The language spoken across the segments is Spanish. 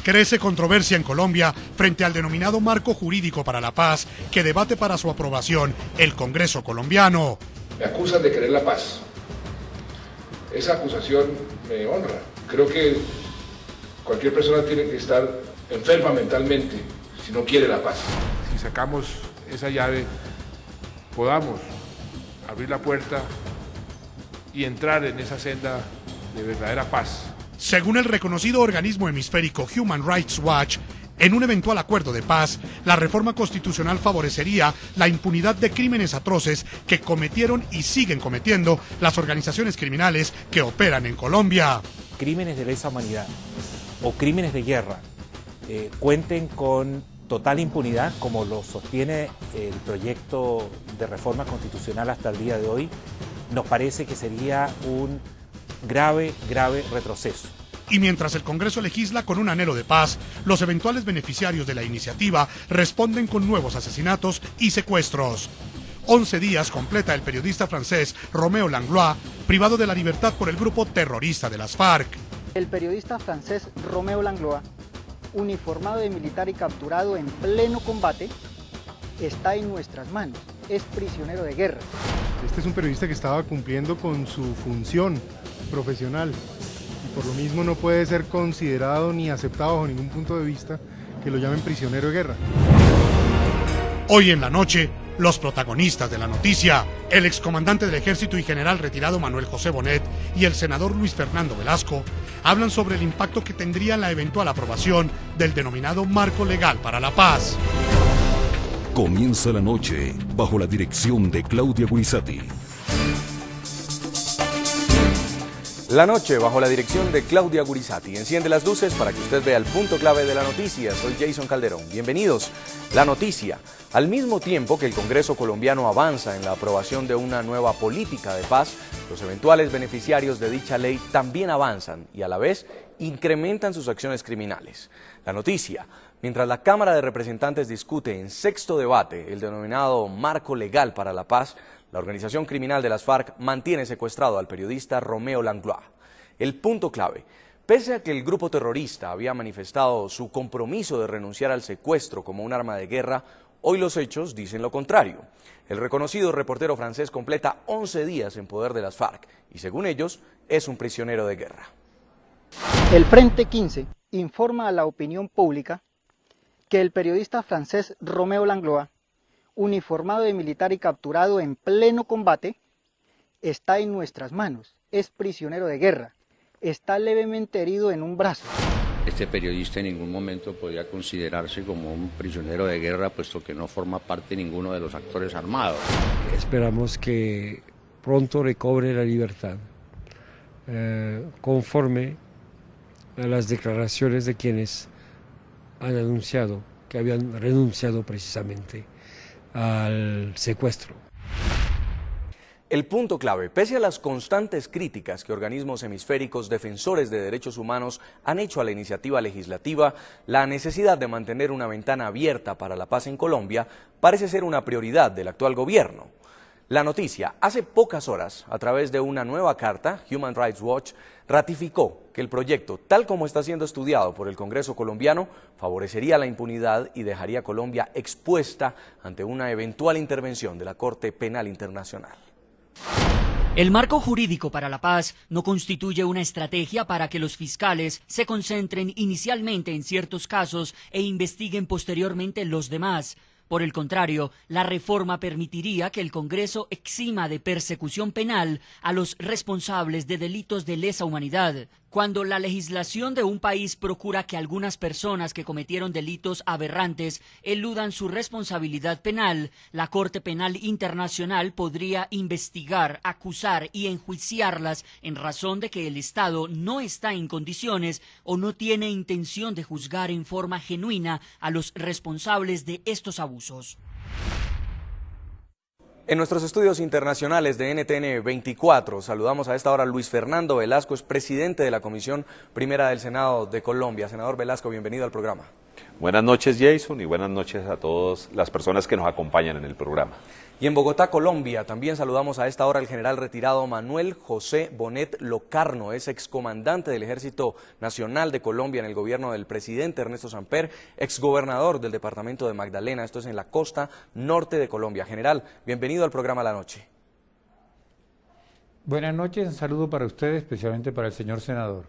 Crece controversia en Colombia frente al denominado Marco Jurídico para la Paz que debate para su aprobación el Congreso colombiano. Me acusan de querer la paz. Esa acusación me honra. Creo que cualquier persona tiene que estar enferma mentalmente si no quiere la paz. Si sacamos esa llave, podamos abrir la puerta y entrar en esa senda de verdadera paz. Según el reconocido organismo hemisférico Human Rights Watch, en un eventual acuerdo de paz, la reforma constitucional favorecería la impunidad de crímenes atroces que cometieron y siguen cometiendo las organizaciones criminales que operan en Colombia. Crímenes de lesa humanidad o crímenes de guerra cuenten con total impunidad, como lo sostiene el proyecto de reforma constitucional hasta el día de hoy, nos parece que sería un grave retroceso. Y mientras el Congreso legisla con un anhelo de paz, los eventuales beneficiarios de la iniciativa responden con nuevos asesinatos y secuestros. 11 días completa el periodista francés Roméo Langlois, privado de la libertad por el grupo terrorista de las FARC. El periodista francés Roméo Langlois, uniformado de militar y capturado en pleno combate, está en nuestras manos. Es prisionero de guerra. Este es un periodista que estaba cumpliendo con su función profesional y por lo mismo no puede ser considerado ni aceptado bajo ningún punto de vista que lo llamen prisionero de guerra. Hoy en la noche, los protagonistas de la noticia, el excomandante del Ejército y general retirado Manuel José Bonet y el senador Luis Fernando Velasco, hablan sobre el impacto que tendría la eventual aprobación del denominado Marco Legal para la Paz. Comienza la noche bajo la dirección de Claudia Guizzati. La noche bajo la dirección de Claudia Guizzati. Enciende las luces para que usted vea el punto clave de la noticia. Soy Jason Calderón. Bienvenidos. La noticia. Al mismo tiempo que el Congreso colombiano avanza en la aprobación de una nueva política de paz, los eventuales beneficiarios de dicha ley también avanzan y a la vez incrementan sus acciones criminales. La noticia. Mientras la Cámara de Representantes discute en sexto debate el denominado Marco Legal para la Paz, la organización criminal de las FARC mantiene secuestrado al periodista Roméo Langlois. El punto clave, pese a que el grupo terrorista había manifestado su compromiso de renunciar al secuestro como un arma de guerra, hoy los hechos dicen lo contrario. El reconocido reportero francés completa 11 días en poder de las FARC y según ellos es un prisionero de guerra. El Frente 15 informa a la opinión pública que el periodista francés Roméo Langlois, uniformado de militar y capturado en pleno combate, está en nuestras manos. Es prisionero de guerra. Está levemente herido en un brazo. Este periodista en ningún momento podría considerarse como un prisionero de guerra, puesto que no forma parte de ninguno de los actores armados. Esperamos que pronto recobre la libertad, conforme a las declaraciones de quienes han anunciado que habían renunciado precisamente al secuestro. El punto clave, pese a las constantes críticas que organismos hemisféricos defensores de derechos humanos han hecho a la iniciativa legislativa, la necesidad de mantener una ventana abierta para la paz en Colombia parece ser una prioridad del actual gobierno. La noticia, hace pocas horas, a través de una nueva carta, Human Rights Watch ratificó que el proyecto, tal como está siendo estudiado por el Congreso colombiano, favorecería la impunidad y dejaría a Colombia expuesta ante una eventual intervención de la Corte Penal Internacional. El marco jurídico para la paz no constituye una estrategia para que los fiscales se concentren inicialmente en ciertos casos e investiguen posteriormente los demás. Por el contrario, la reforma permitiría que el Congreso exima de persecución penal a los responsables de delitos de lesa humanidad. Cuando la legislación de un país procura que algunas personas que cometieron delitos aberrantes eludan su responsabilidad penal, la Corte Penal Internacional podría investigar, acusar y enjuiciarlas en razón de que el Estado no está en condiciones o no tiene intención de juzgar en forma genuina a los responsables de estos abusos. En nuestros estudios internacionales de NTN 24 saludamos a esta hora a Luis Fernando Velasco, es presidente de la Comisión Primera del Senado de Colombia. Senador Velasco, bienvenido al programa. Buenas noches, Jason, y buenas noches a todas las personas que nos acompañan en el programa. Y en Bogotá, Colombia, también saludamos a esta hora al general retirado Manuel José Bonet Locarno, es excomandante del Ejército Nacional de Colombia en el gobierno del presidente Ernesto Samper, exgobernador del departamento de Magdalena, esto es en la costa norte de Colombia. General, bienvenido al programa La Noche. Buenas noches, un saludo para usted, especialmente para el señor senador.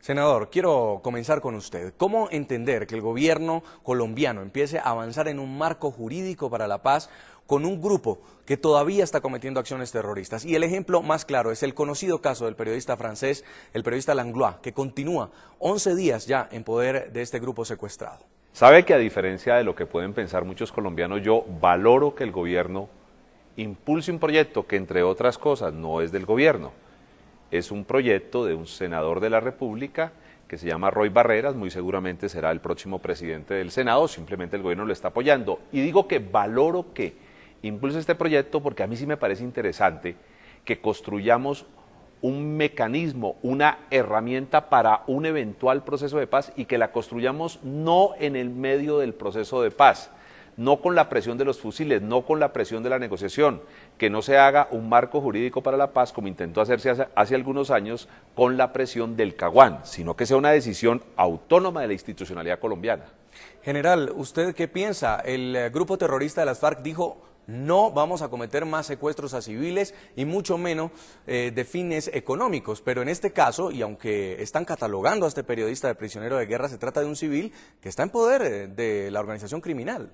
Senador, quiero comenzar con usted. ¿Cómo entender que el gobierno colombiano empiece a avanzar en un marco jurídico para la paz con un grupo que todavía está cometiendo acciones terroristas? Y el ejemplo más claro es el conocido caso del periodista francés, el periodista Langlois, que continúa 11 días ya en poder de este grupo secuestrado. Sabe que a diferencia de lo que pueden pensar muchos colombianos, yo valoro que el gobierno impulse un proyecto que, entre otras cosas, no es del gobierno. Es un proyecto de un senador de la República que se llama Roy Barreras, muy seguramente será el próximo presidente del Senado, simplemente el gobierno lo está apoyando. Y digo que valoro que impulse este proyecto porque a mí sí me parece interesante que construyamos un mecanismo, una herramienta para un eventual proceso de paz y que la construyamos no en el medio del proceso de paz, no con la presión de los fusiles, no con la presión de la negociación, que no se haga un marco jurídico para la paz como intentó hacerse hace algunos años con la presión del Caguán, sino que sea una decisión autónoma de la institucionalidad colombiana. General, ¿usted qué piensa? El grupo terrorista de las FARC dijo: no vamos a cometer más secuestros a civiles y mucho menos de fines económicos, pero en este caso, y aunque están catalogando a este periodista de prisionero de guerra, se trata de un civil que está en poder de la organización criminal.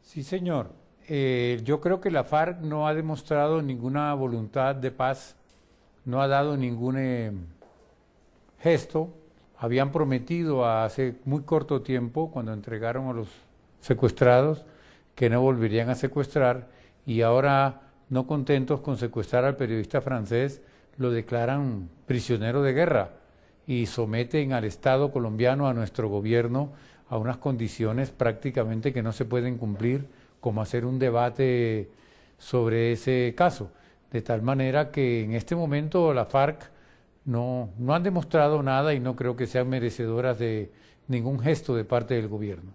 Sí, señor. Yo creo que la FARC no ha demostrado ninguna voluntad de paz, no ha dado ningún gesto. Habían prometido hace muy corto tiempo, cuando entregaron a los secuestrados, que no volverían a secuestrar, y ahora, no contentos con secuestrar al periodista francés, lo declaran prisionero de guerra y someten al Estado colombiano, a nuestro gobierno, a unas condiciones prácticamente que no se pueden cumplir, como hacer un debate sobre ese caso. De tal manera que en este momento la FARC no han demostrado nada y no creo que sean merecedoras de ningún gesto de parte del gobierno.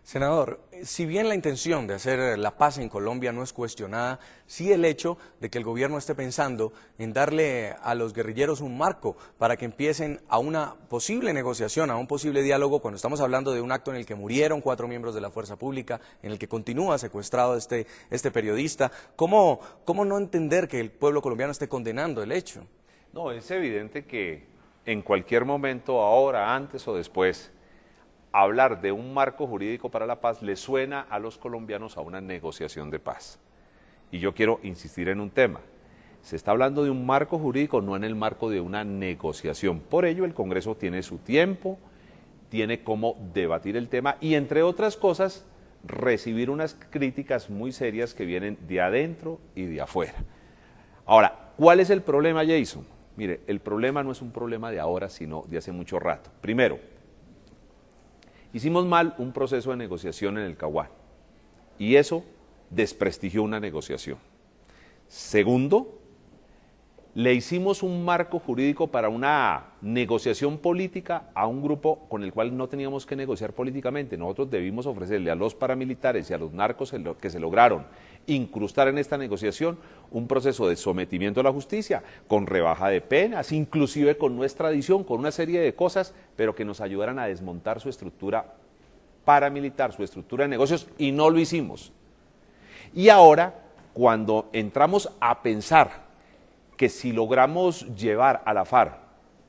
Senador, si bien la intención de hacer la paz en Colombia no es cuestionada, sí el hecho de que el gobierno esté pensando en darle a los guerrilleros un marco para que empiecen a una posible negociación, a un posible diálogo, cuando estamos hablando de un acto en el que murieron 4 miembros de la fuerza pública, en el que continúa secuestrado este periodista, ¿cómo no entender que el pueblo colombiano esté condenando el hecho? No, es evidente que en cualquier momento, ahora, antes o después, hablar de un marco jurídico para la paz le suena a los colombianos a una negociación de paz. Y yo quiero insistir en un tema. Se está hablando de un marco jurídico, no en el marco de una negociación. Por ello, el Congreso tiene su tiempo, tiene cómo debatir el tema y, entre otras cosas, recibir unas críticas muy serias que vienen de adentro y de afuera. Ahora, ¿cuál es el problema, Jason? Mire, el problema no es un problema de ahora, sino de hace mucho rato. Primero, hicimos mal un proceso de negociación en el Caguán y eso desprestigió una negociación. Segundo, le hicimos un marco jurídico para una negociación política a un grupo con el cual no teníamos que negociar políticamente. Nosotros debimos ofrecerle a los paramilitares y a los narcos que se lograron incrustar en esta negociación un proceso de sometimiento a la justicia, con rebaja de penas, inclusive con nuestra adición, con una serie de cosas, pero que nos ayudaran a desmontar su estructura paramilitar, su estructura de negocios, y no lo hicimos. Y ahora, cuando entramos a pensar que si logramos llevar a la FARC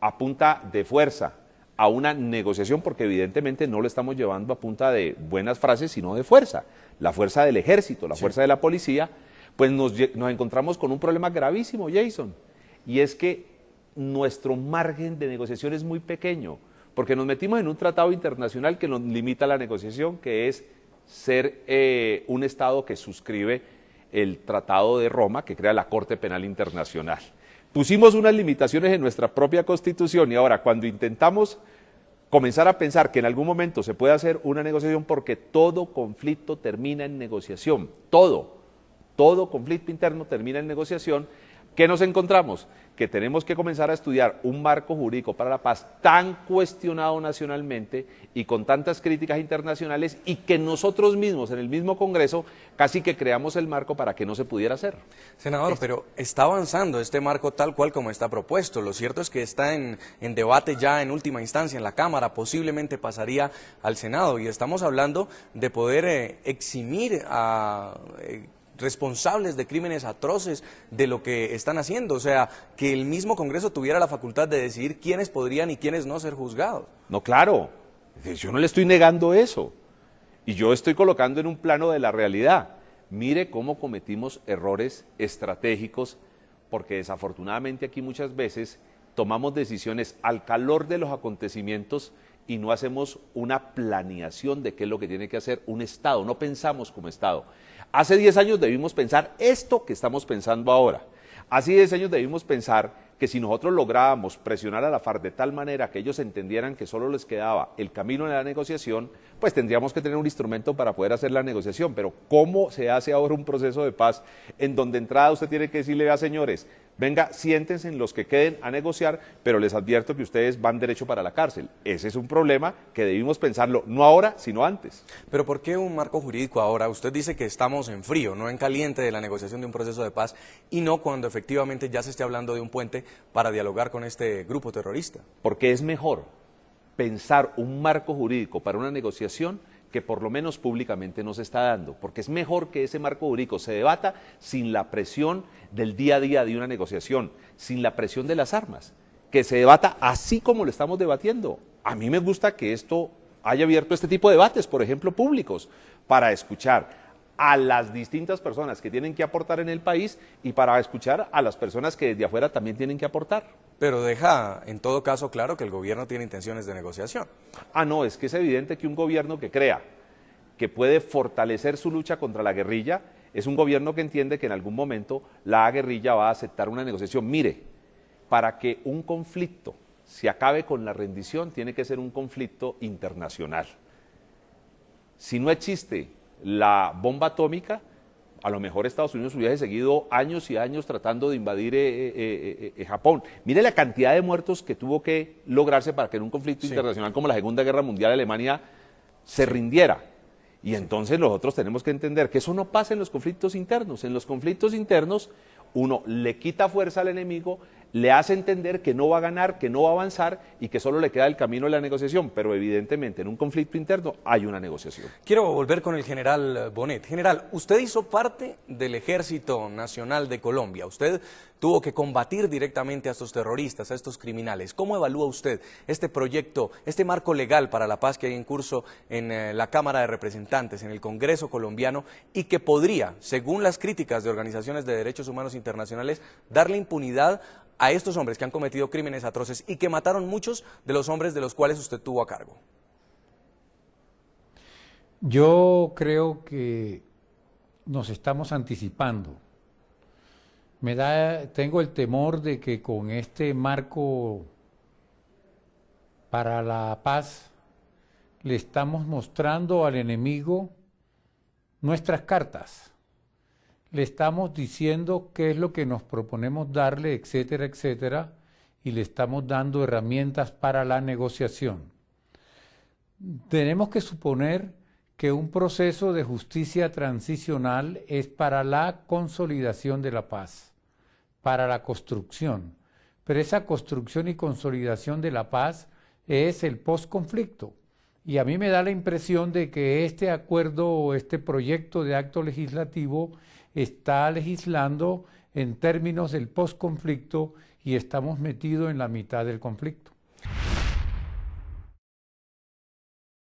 a punta de fuerza a una negociación, porque evidentemente no lo estamos llevando a punta de buenas frases, sino de fuerza, la fuerza del ejército, la fuerza de la policía, pues nos encontramos con un problema gravísimo, Jason, y es que nuestro margen de negociación es muy pequeño, porque nos metimos en un tratado internacional que nos limita la negociación, que es ser un Estado que suscribe el Tratado de Roma, que crea la Corte Penal Internacional. Pusimos unas limitaciones en nuestra propia Constitución y ahora cuando intentamos comenzar a pensar que en algún momento se puede hacer una negociación, porque todo conflicto termina en negociación, todo conflicto interno termina en negociación, ¿Qué nos encontramos? Que tenemos que comenzar a estudiar un marco jurídico para la paz tan cuestionado nacionalmente y con tantas críticas internacionales, y que nosotros mismos en el mismo Congreso casi que creamos el marco para que no se pudiera hacer. Senador, pero está avanzando este marco tal cual como está propuesto. Lo cierto es que está en debate ya en última instancia en la Cámara, posiblemente pasaría al Senado, y estamos hablando de poder eximir a responsables de crímenes atroces de lo que están haciendo, o sea, que el mismo Congreso tuviera la facultad de decidir quiénes podrían y quiénes no ser juzgados. No, claro, yo no le estoy negando eso, y yo estoy colocando en un plano de la realidad. Mire cómo cometimos errores estratégicos, porque desafortunadamente aquí muchas veces tomamos decisiones al calor de los acontecimientos y no hacemos una planeación de qué es lo que tiene que hacer un Estado, no pensamos como Estado. Hace 10 años debimos pensar esto que estamos pensando ahora. Hace 10 años debimos pensar que si nosotros lográbamos presionar a la FARC de tal manera que ellos entendieran que solo les quedaba el camino de la negociación, pues tendríamos que tener un instrumento para poder hacer la negociación. Pero ¿cómo se hace ahora un proceso de paz en donde de entrada usted tiene que decirle a señores, venga, siéntense en los que queden a negociar, pero les advierto que ustedes van derecho para la cárcel? Ese es un problema que debimos pensarlo no ahora, sino antes. Pero ¿por qué un marco jurídico ahora? Usted dice que estamos en frío, no en caliente de la negociación de un proceso de paz, y no cuando efectivamente ya se esté hablando de un puente para dialogar con este grupo terrorista. Porque es mejor pensar un marco jurídico para una negociación que por lo menos públicamente no se está dando, porque es mejor que ese marco jurídico se debata sin la presión del día a día de una negociación, sin la presión de las armas, que se debata así como lo estamos debatiendo. A mí me gusta que esto haya abierto este tipo de debates, por ejemplo, públicos, para escuchar a las distintas personas que tienen que aportar en el país y para escuchar a las personas que desde afuera también tienen que aportar. Pero deja en todo caso claro que el gobierno tiene intenciones de negociación. Ah, no, es que es evidente que un gobierno que crea que puede fortalecer su lucha contra la guerrilla es un gobierno que entiende que en algún momento la guerrilla va a aceptar una negociación. Mire, para que un conflicto se acabe con la rendición tiene que ser un conflicto internacional. Si no existe la bomba atómica, a lo mejor Estados Unidos hubiese seguido años y años tratando de invadir Japón. Mire la cantidad de muertos que tuvo que lograrse para que en un conflicto internacional como la Segunda Guerra Mundial Alemania se rindiera. Y entonces nosotros tenemos que entender que eso no pasa en los conflictos internos. En los conflictos internos uno le quita fuerza al enemigo, le hace entender que no va a ganar, que no va a avanzar y que solo le queda el camino de la negociación, pero evidentemente en un conflicto interno hay una negociación. Quiero volver con el general Bonet. General, usted hizo parte del Ejército Nacional de Colombia, usted tuvo que combatir directamente a estos terroristas, a estos criminales. ¿Cómo evalúa usted este proyecto, este marco legal para la paz que hay en curso en la Cámara de Representantes, en el Congreso colombiano, y que podría, según las críticas de organizaciones de derechos humanos internacionales, darle impunidad a estos hombres que han cometido crímenes atroces y que mataron muchos de los hombres de los cuales usted tuvo a cargo? Yo creo que nos estamos anticipando. Tengo el temor de que con este marco para la paz le estamos mostrando al enemigo nuestras cartas. Le estamos diciendo qué es lo que nos proponemos darle, etcétera, etcétera, y le estamos dando herramientas para la negociación. Tenemos que suponer que un proceso de justicia transicional es para la consolidación de la paz, para la construcción. Pero esa construcción y consolidación de la paz es el posconflicto. Y a mí me da la impresión de que este acuerdo o este proyecto de acto legislativo está legislando en términos del posconflicto y estamos metidos en la mitad del conflicto.